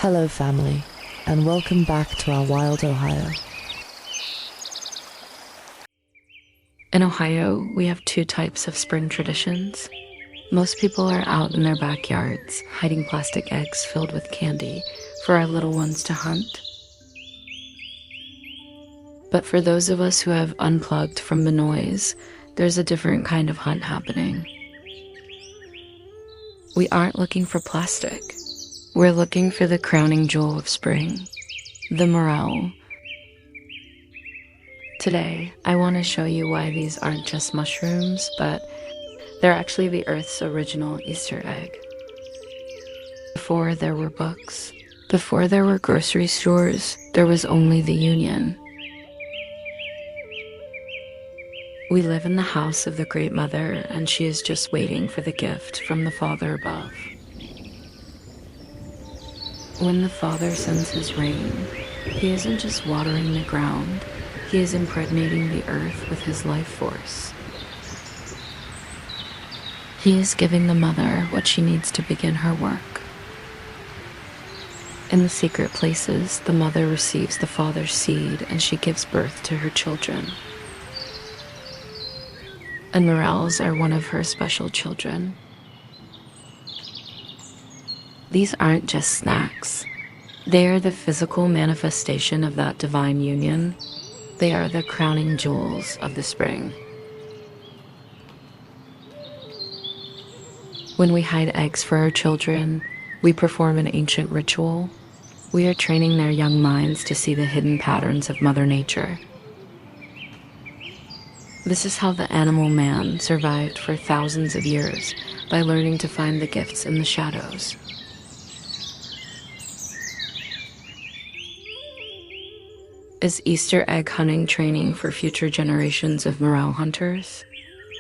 Hello family, and welcome back to our wild Ohio. In Ohio, we have two types of spring traditions. Most people are out in their backyards, hiding plastic eggs filled with candy for our little ones to hunt. But for those of us who have unplugged from the noise, there's a different kind of hunt happening. We aren't looking for plastic. We're looking for the crowning jewel of spring, the morel. Today, I want to show you why these aren't just mushrooms, but they're actually the Earth's original Easter egg. Before there were books, before there were grocery stores, there was only the union. We live in the house of the Great Mother, and she is just waiting for the gift from the Father above. When the Father sends his rain, he isn't just watering the ground, he is impregnating the earth with his life force. He is giving the mother what she needs to begin her work. In the secret places, the mother receives the Father's seed and she gives birth to her children. And Morels are one of her special children. These aren't just snacks. They are the physical manifestation of that divine union. They are the crowning jewels of the spring. When we hide eggs for our children, we perform an ancient ritual. We are training their young minds to see the hidden patterns of Mother Nature. This is how the animal man survived for thousands of years, by learning to find the gifts in the shadows. Is Easter egg hunting training for future generations of morel hunters?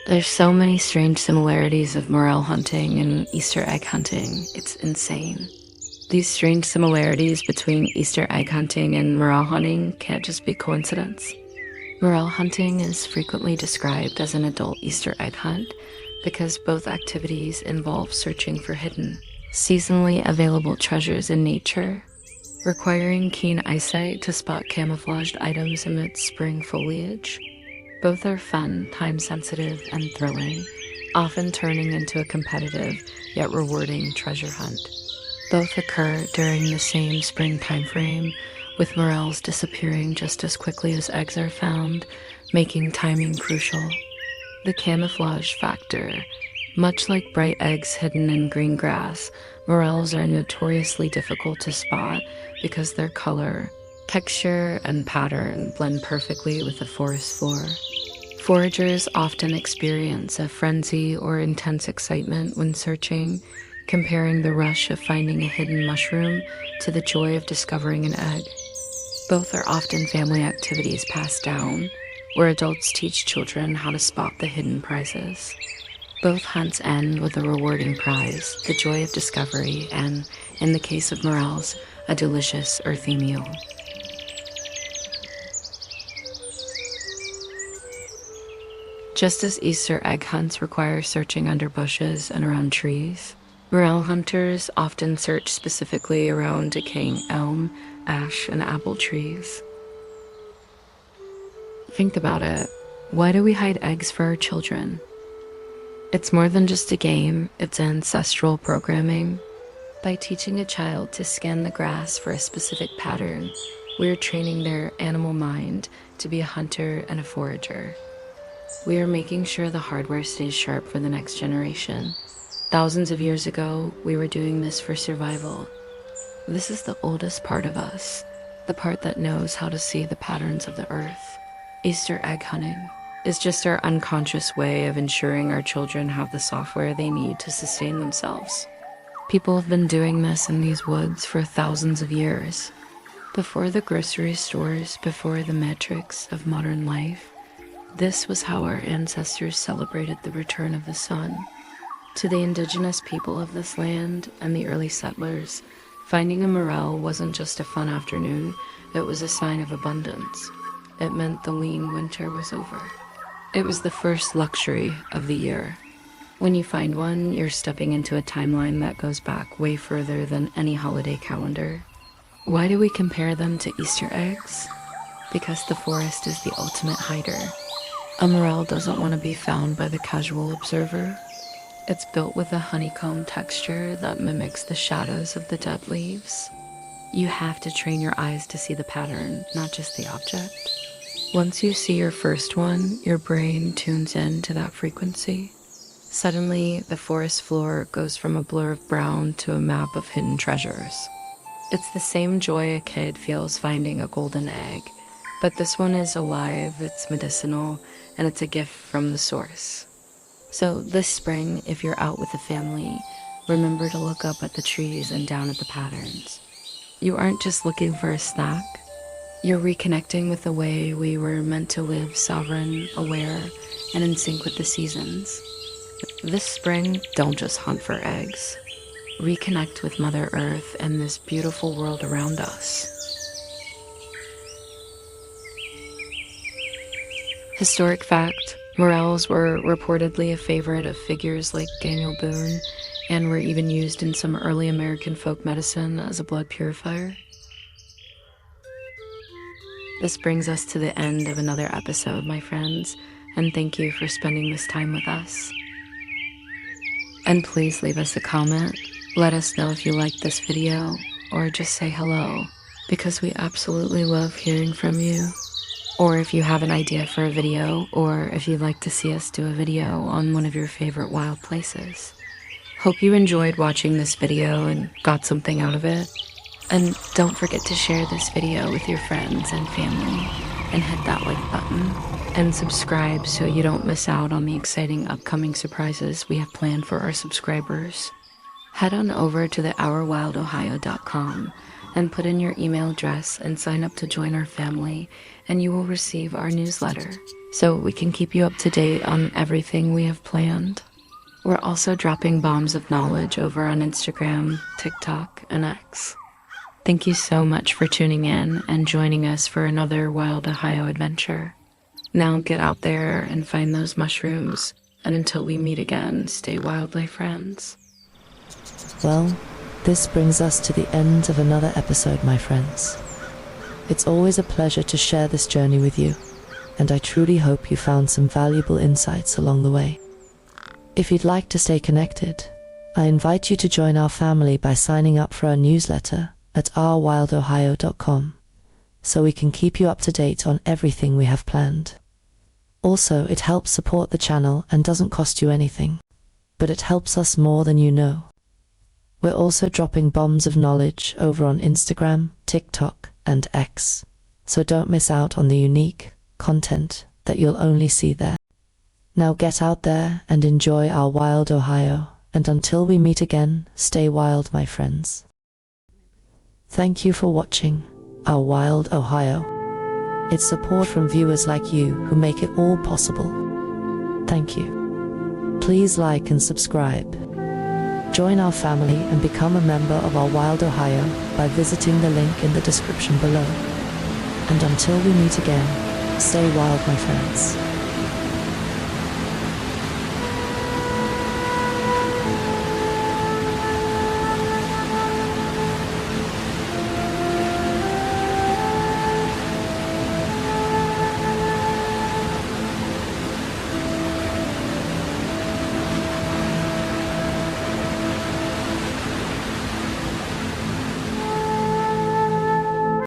There's so many strange similarities of morel hunting and Easter egg hunting, it's insane. These strange similarities between Easter egg hunting and morel hunting can't just be coincidence. Morel hunting is frequently described as an adult Easter egg hunt because both activities involve searching for hidden, seasonally available treasures in nature, requiring keen eyesight to spot camouflaged items amidst spring foliage. Both are fun, time-sensitive, and thrilling, often turning into a competitive yet rewarding treasure hunt. Both occur during the same spring time frame, with morels disappearing just as quickly as eggs are found, making timing crucial. The camouflage factor. Much like bright eggs hidden in green grass, morels are notoriously difficult to spot because their color, texture, and pattern blend perfectly with the forest floor. Foragers often experience a frenzy or intense excitement when searching, comparing the rush of finding a hidden mushroom to the joy of discovering an egg. Both are often family activities passed down, where adults teach children how to spot the hidden prizes. Both hunts end with a rewarding prize, the joy of discovery, and, in the case of morels, a delicious earthy meal. Just as Easter egg hunts require searching under bushes and around trees, morel hunters often search specifically around decaying elm, ash, and apple trees. Think about it. Why do we hide eggs for our children? It's more than just a game, it's ancestral programming. By teaching a child to scan the grass for a specific pattern, we are training their animal mind to be a hunter and a forager. We are making sure the hardware stays sharp for the next generation. Thousands of years ago, we were doing this for survival. This is the oldest part of us, the part that knows how to see the patterns of the earth. Easter egg hunting is just our unconscious way of ensuring our children have the software they need to sustain themselves. People have been doing this in these woods for thousands of years. Before the grocery stores, before the metrics of modern life, this was how our ancestors celebrated the return of the sun. To the indigenous people of this land and the early settlers, finding a morel wasn't just a fun afternoon, it was a sign of abundance. It meant the lean winter was over. It was the first luxury of the year. When you find one, you're stepping into a timeline that goes back way further than any holiday calendar. Why do we compare them to Easter eggs? Because the forest is the ultimate hider. A morel doesn't want to be found by the casual observer. It's built with a honeycomb texture that mimics the shadows of the dead leaves. You have to train your eyes to see the pattern, not just the object. Once you see your first one, your brain tunes in to that frequency. Suddenly, the forest floor goes from a blur of brown to a map of hidden treasures. It's the same joy a kid feels finding a golden egg, but this one is alive, it's medicinal, and it's a gift from the source. So this spring, if you're out with the family, remember to look up at the trees and down at the patterns. You aren't just looking for a snack. You're reconnecting with the way we were meant to live, sovereign, aware, and in sync with the seasons. This spring, don't just hunt for eggs. Reconnect with Mother Earth and this beautiful world around us. Historic fact, morels were reportedly a favorite of figures like Daniel Boone and were even used in some early American folk medicine as a blood purifier. This brings us to the end of another episode, my friends, and thank you for spending this time with us. And please leave us a comment. Let us know if you liked this video, or just say hello, because we absolutely love hearing from you. Or if you have an idea for a video, or if you'd like to see us do a video on one of your favorite wild places. Hope you enjoyed watching this video and got something out of it. And don't forget to share this video with your friends and family, and hit that like button, and subscribe so you don't miss out on the exciting upcoming surprises we have planned for our subscribers. Head on over to the OurWildOhio.com and put in your email address and sign up to join our family, and you will receive our newsletter so we can keep you up to date on everything we have planned. We're also dropping bombs of knowledge over on Instagram, TikTok, and X. Thank you so much for tuning in and joining us for another Wild Ohio adventure. Now get out there and find those mushrooms, and until we meet again, stay wildlife friends. Well, this brings us to the end of another episode, my friends. It's always a pleasure to share this journey with you, and I truly hope you found some valuable insights along the way. If you'd like to stay connected, I invite you to join our family by signing up for our newsletter at OurWildOhio.com, so we can keep you up to date on everything we have planned. Also, it helps support the channel and doesn't cost you anything, but it helps us more than you know. We're also dropping bombs of knowledge over on Instagram, TikTok, and X, so don't miss out on the unique content that you'll only see there. Now get out there and enjoy our wild Ohio, and until we meet again, stay wild, my friends. Thank you for watching Our Wild Ohio. It's support from viewers like you who make it all possible. Thank you. Please like and subscribe. Join our family and become a member of Our Wild Ohio by visiting the link in the description below. And until we meet again, stay wild, my friends.